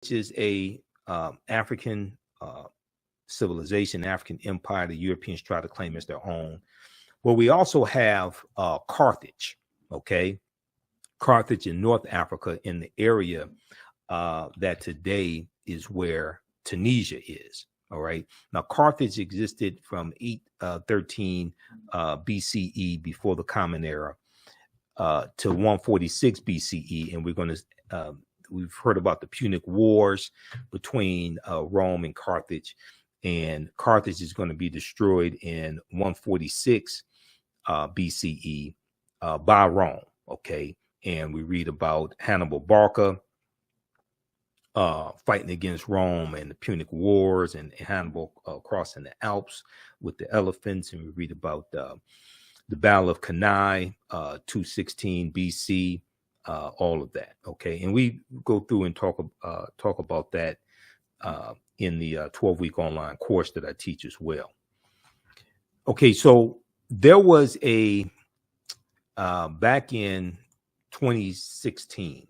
which is a African civilization, African empire. The Europeans try to claim as their own. Well, we also have Carthage, okay? Carthage in North Africa, in the area that today is where Tunisia is. All right. Now, Carthage existed from 813 BCE, before the Common Era, to 146 BCE, and we've heard about the Punic Wars between Rome and Carthage, and Carthage is going to be destroyed in 146 BCE by Rome. Okay. And we read about Hannibal Barca fighting against Rome and the Punic Wars, and Hannibal crossing the Alps with the elephants. And we read about the Battle of Cannae, 216 BC, all of that. Okay. And we go through and talk about that in the 12-week online course that I teach as well. Okay. So there was back in 2016,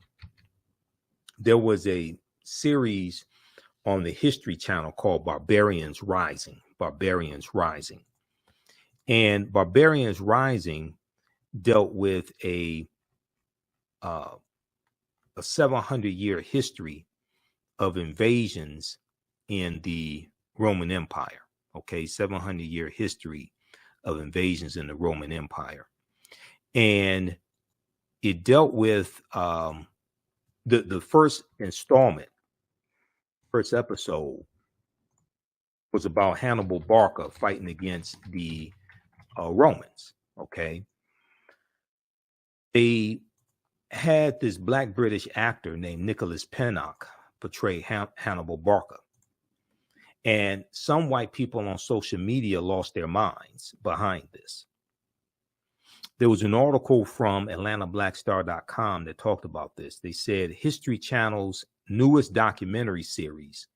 there was a series on the History Channel called Barbarians Rising. And Barbarians Rising dealt with a 700-year history of invasions in the Roman Empire. Okay, 700-year history of invasions in the Roman Empire. And it dealt with the first episode was about Hannibal Barca fighting against the Romans. Okay. They had this Black British actor named Nicholas Pinnock portray Hannibal Barca. And some white people on social media lost their minds behind this. There was an article from AtlantaBlackStar.com that talked about this. They said History Channel's newest documentary series,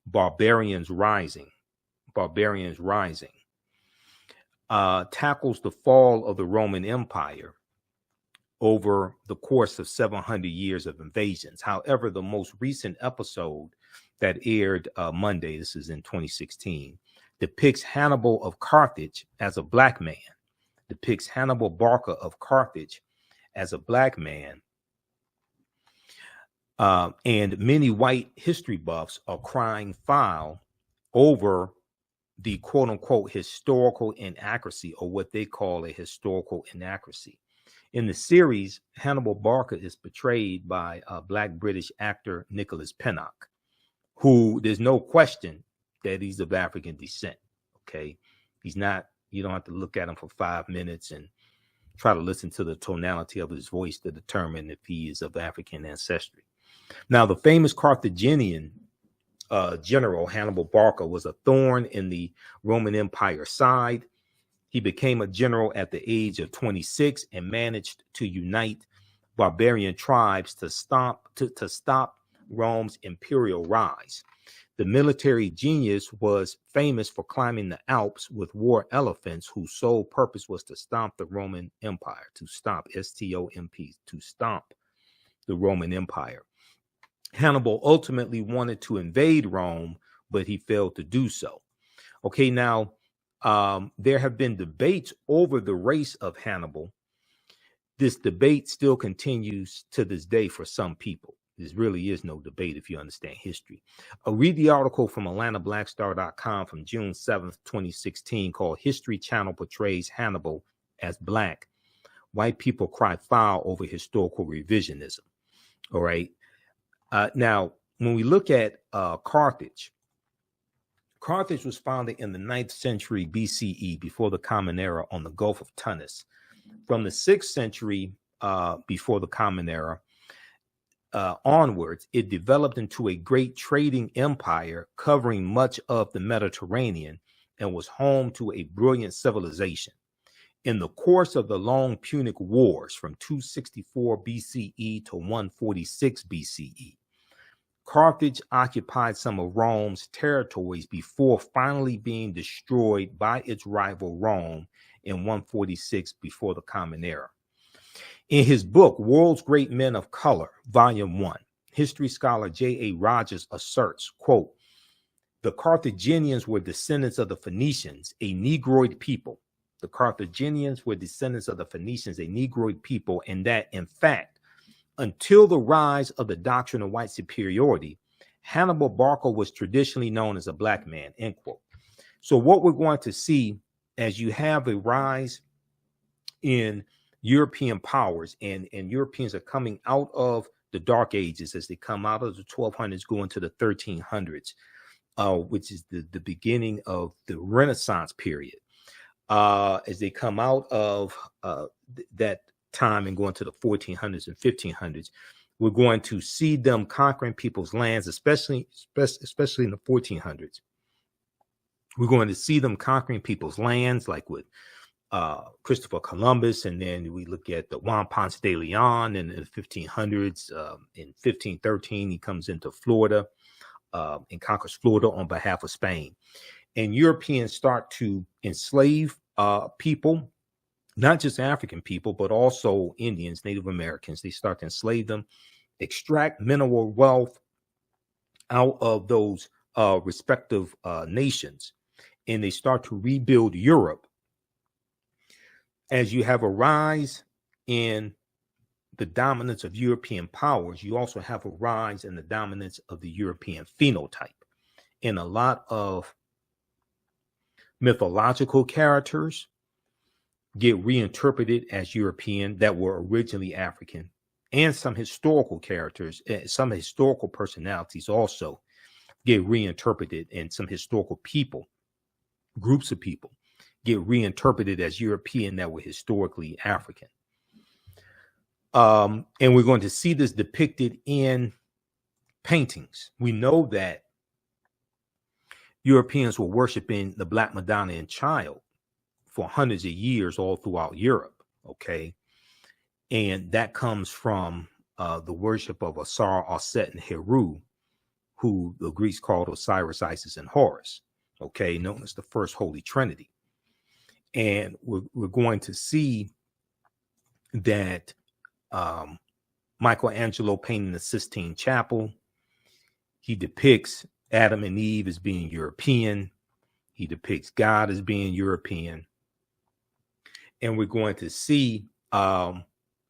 Barbarians Rising, tackles the fall of the Roman Empire over the course of 700 years of invasions. However, the most recent episode that aired Monday, this is in 2016, depicts Hannibal of Carthage as a black man. Depicts Hannibal Barca of Carthage as a black man. And many white history buffs are crying foul over the quote unquote historical inaccuracy, or what they call a historical inaccuracy. In the series, Hannibal Barca is portrayed by Black British actor Nicholas Pinnock, who there's no question that he's of African descent. Okay. He's not. You don't have to look at him for 5 minutes and try to listen to the tonality of his voice to determine if he is of African ancestry. Now, the famous Carthaginian general Hannibal Barca was a thorn in the Roman Empire side. He became a general at the age of 26 and managed to unite barbarian tribes to stop Rome's imperial rise. The military genius was famous for climbing the Alps with war elephants whose sole purpose was to stomp the Roman Empire, to stomp, S-T-O-M-P, to stomp the Roman Empire. Hannibal ultimately wanted to invade Rome, but he failed to do so. Okay, now there have been debates over the race of Hannibal. This debate still continues to this day for some people. There really is no debate if you understand history. Read the article from AtlantaBlackStar.com from June 7th, 2016 called History Channel Portrays Hannibal as Black. White people cry foul over historical revisionism. All right. Now, when we look at Carthage was founded in the 9th century BCE, before the Common Era, on the Gulf of Tunis. From the 6th century before the Common Era, onwards, it developed into a great trading empire covering much of the Mediterranean and was home to a brilliant civilization. In the course of the long Punic Wars from 264 BCE to 146 BCE, Carthage occupied some of Rome's territories before finally being destroyed by its rival Rome in 146 before the Common Era. In his book, World's Great Men of Color, Volume 1, history scholar J.A. Rogers asserts, quote, the Carthaginians were descendants of the Phoenicians, a Negroid people. The Carthaginians were descendants of the Phoenicians, a Negroid people, and that, in fact, until the rise of the doctrine of white superiority, Hannibal Barca was traditionally known as a black man, end quote. So what we're going to see as you have a rise in European powers, and Europeans are coming out of the Dark Ages as they come out of the 1200s, going to the 1300s, which is the beginning of the Renaissance period. As they come out of that time and go into the 1400s and 1500s, we're going to see them conquering people's lands, especially in the 1400s. We're going to see them conquering people's lands, like with Christopher Columbus, and then we look at the Juan Ponce de Leon in the 1500s. In 1513, he comes into Florida and conquers Florida on behalf of Spain. And Europeans start to enslave people, not just African people, but also Indians, Native Americans. They start to enslave them, extract mineral wealth out of those respective nations, and they start to rebuild Europe. As you have a rise in the dominance of European powers, you also have a rise in the dominance of the European phenotype. And a lot of mythological characters get reinterpreted as European that were originally African, and some historical characters, some historical personalities also get reinterpreted, and some historical people, groups of people, get reinterpreted as European that were historically African. And we're going to see this depicted in paintings. We know that Europeans were worshiping the Black Madonna and Child for hundreds of years all throughout Europe, okay? And that comes from the worship of Asar, Aset, and Heru, who the Greeks called Osiris, Isis, and Horus, okay, known as the First Holy Trinity. And we're going to see that Michelangelo painting the Sistine Chapel, he depicts Adam and Eve as being European. He depicts God as being European. And we're going to see, there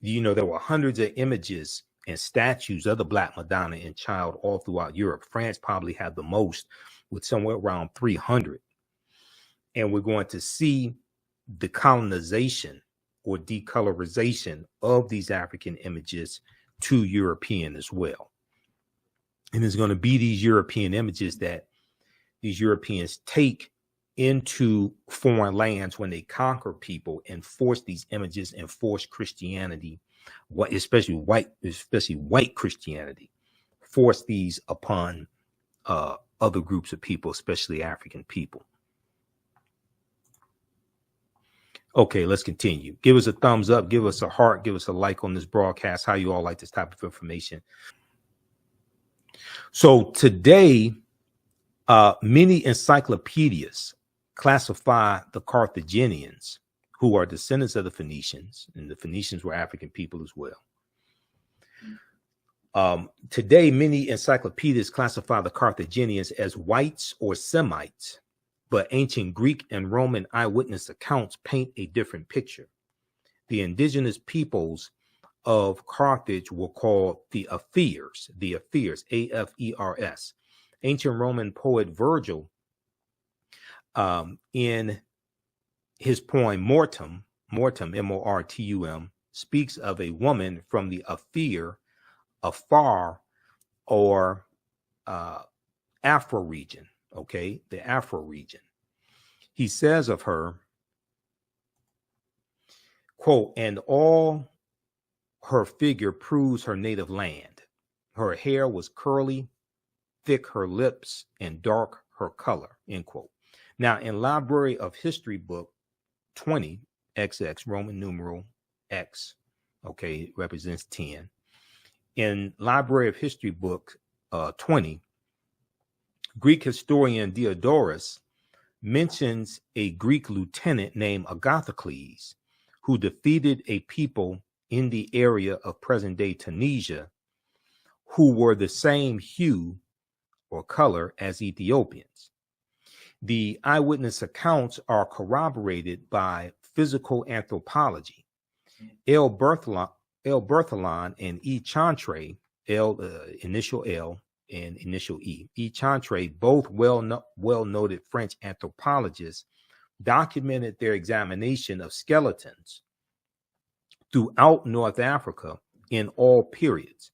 were hundreds of images and statues of the Black Madonna and Child all throughout Europe. France probably had the most, with somewhere around 300. And we're going to see the colonization or decolorization of these African images to European as well. And there's going to be these European images that these Europeans take into foreign lands when they conquer people and force these images and force Christianity, especially white Christianity, force these upon other groups of people, especially African people. Okay, let's continue. Give us a thumbs up, give us a heart, give us a like on this broadcast. How you all like this type of information? So today, many encyclopedias classify the Carthaginians, who are descendants of the Phoenicians, and the Phoenicians were African people as well. Today, many encyclopedias classify the Carthaginians as whites or Semites, but ancient Greek and Roman eyewitness accounts paint a different picture. The indigenous peoples of Carthage were called the Afirs, A-F-E-R-S. Ancient Roman poet Virgil, in his poem Mortem, M-O-R-T-U-M, speaks of a woman from the Afir, Afar, or Afro region, okay, the Afro region. He says of her, quote, and all her figure proves her native land. Her hair was curly, thick her lips, and dark her color, end quote. Now, in Library of History book 20, XX, Roman numeral X, okay, it represents 10. In Library of History book 20, Greek historian Diodorus mentions a Greek lieutenant named Agathocles, who defeated a people in the area of present-day Tunisia, who were the same hue or color as Ethiopians. The eyewitness accounts are corroborated by physical anthropology. L. Berthelon and E. Chantre, initial L and initial E. E. Chantre, both well-noted French anthropologists, documented their examination of skeletons throughout North Africa in all periods.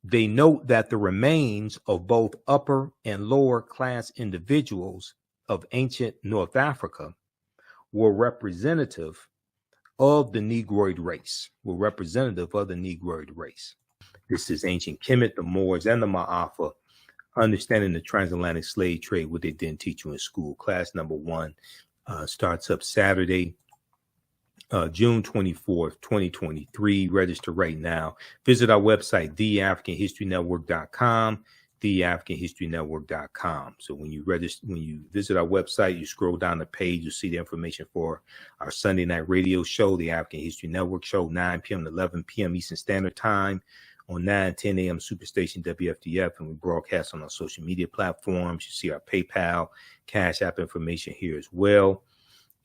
They note that the remains of both upper and lower class individuals of ancient North Africa were representative of the Negroid race, This is ancient Kemet, the Moors, and the Ma'afa, understanding the transatlantic slave trade, what they didn't teach you in school. Class number 1 starts up Saturday, June 24th, 2023. Register right now. Visit our website, theafricanhistorynetwork.com, theafricanhistorynetwork.com. So when you visit our website, you scroll down the page, you see the information for our Sunday night radio show, the African History Network show, 9 p.m. to 11 p.m. Eastern Standard Time on 9-10 a.m. Superstation WFDF, and we broadcast on our social media platforms. You see our PayPal, Cash App information here as well.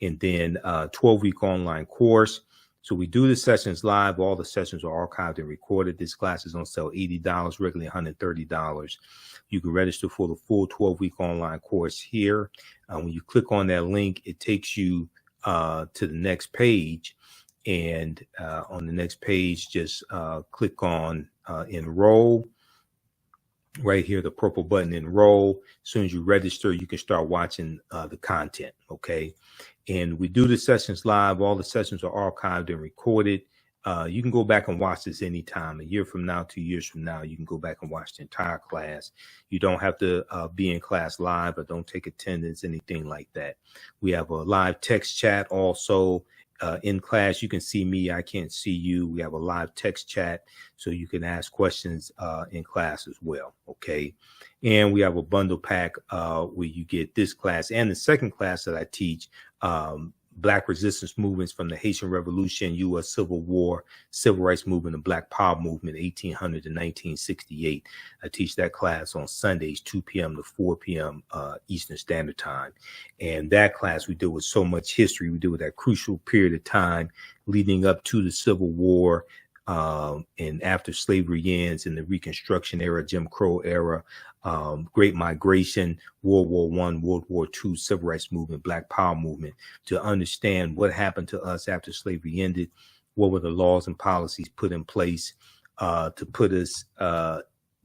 And then 12-week online course. So we do the sessions live. All the sessions are archived and recorded. This class is on sale $80, regularly $130. You can register for the full 12-week online course here. When you click on that link, it takes you to the next page. And on the next page, just click on enroll. Right here, the purple button, enroll. As soon as you register, you can start watching the content, okay? And we do the sessions live. All the sessions are archived and recorded. You can go back and watch this anytime. A year from now, 2 years from now, you can go back and watch the entire class. You don't have to be in class live or don't take attendance, anything like that. We have a live text chat also. In class, you can see me, I can't see you. We have a live text chat, so you can ask questions in class as well, okay? And we have a bundle pack where you get this class and the second class that I teach, Black resistance movements from the Haitian Revolution, U.S. Civil War, Civil Rights Movement, and Black Power Movement, 1800 to 1968. I teach that class on Sundays, 2 p.m. to 4 p.m. Eastern Standard Time. And that class, we deal with so much history. We deal with that crucial period of time leading up to the Civil War, and after slavery ends, in the Reconstruction era, Jim Crow era, Great Migration, World War I, World War II, Civil Rights Movement, Black Power Movement, to understand what happened to us after slavery ended, what were the laws and policies put in place to put us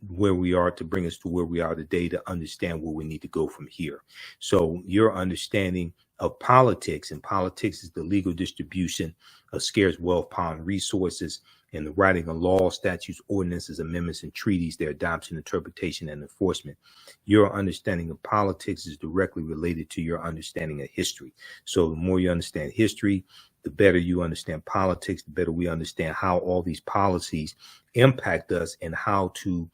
where we are, to bring us to where we are today, to understand where we need to go from here. So your understanding of politics, and politics is the legal distribution of scarce wealth, power, and resources, and the writing of laws, statutes, ordinances, amendments, and treaties, their adoption, interpretation, and enforcement. Your understanding of politics is directly related to your understanding of history. So the more you understand history, the better you understand politics, the better we understand how all these policies impact us and how to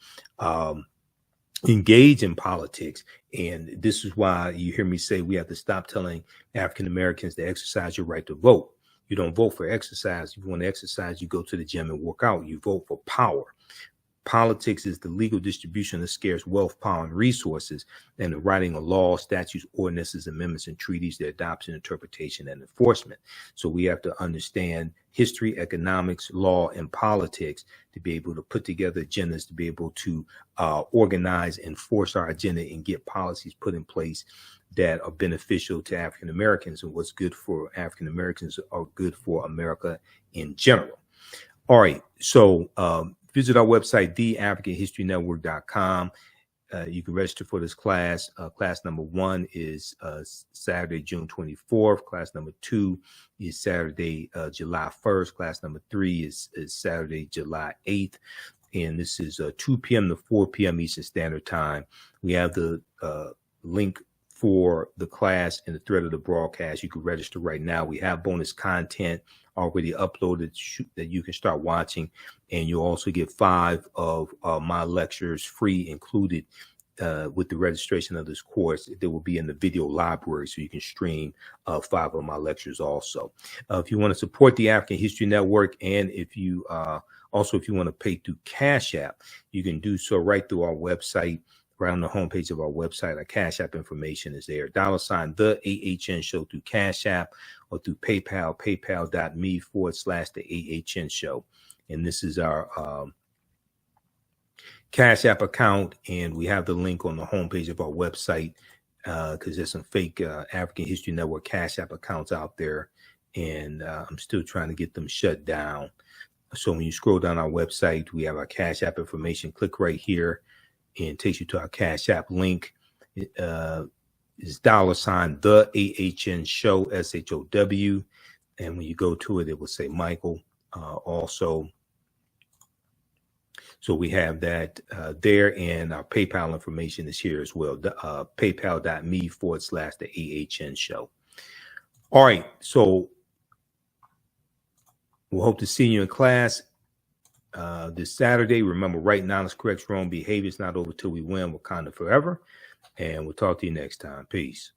engage in politics. And this is why you hear me say we have to stop telling African Americans to exercise your right to vote. You don't vote for exercise. If you want to exercise, you go to the gym and work out. You vote for power. Politics is the legal distribution of scarce wealth, power, and resources, and the writing of laws, statutes, ordinances, amendments, and treaties, their adoption, interpretation, and enforcement. So we have to understand history, economics, law, and politics to be able to put together agendas, to be able to organize and force our agenda and get policies put in place that are beneficial to African Americans, and what's good for African Americans are good for America in general. All right, so visit our website, theafricanhistorynetwork.com. You can register for this class. Class number 1 is Saturday, June 24th. Class number 2 is Saturday, July 1st. Class number 3 is Saturday, July 8th. And this is 2 p.m. to 4 p.m. Eastern Standard Time. We have the link for the class in the thread of the broadcast. You can register right now. We have bonus content already uploaded that you can start watching, and you'll also get 5 of my lectures free included with the registration of this course. They will be in the video library, so you can stream 5 of my lectures also. If you want to support the African History Network, and if you Also, if you want to pay through Cash App, you can do so right through our website. Right on the homepage of our website, our Cash App information is there. $ the AHN show through Cash App or through PayPal, paypal.me/the AHN show. And this is our Cash App account. And we have the link on the homepage of our website because there's some fake African History Network Cash App accounts out there. And I'm still trying to get them shut down. So when you scroll down our website, we have our Cash App information. Click right here. And it takes you to our Cash App link. It's $ the AHN show, SHOW. And when you go to it, it will say Michael also. So we have that there, and our PayPal information is here as well. PayPal.me/the AHN show. All right. So we'll hope to see you in class this Saturday. Remember, right knowledge corrects wrong behavior. It's not over till we win. Wakanda forever. And we'll talk to you next time. Peace.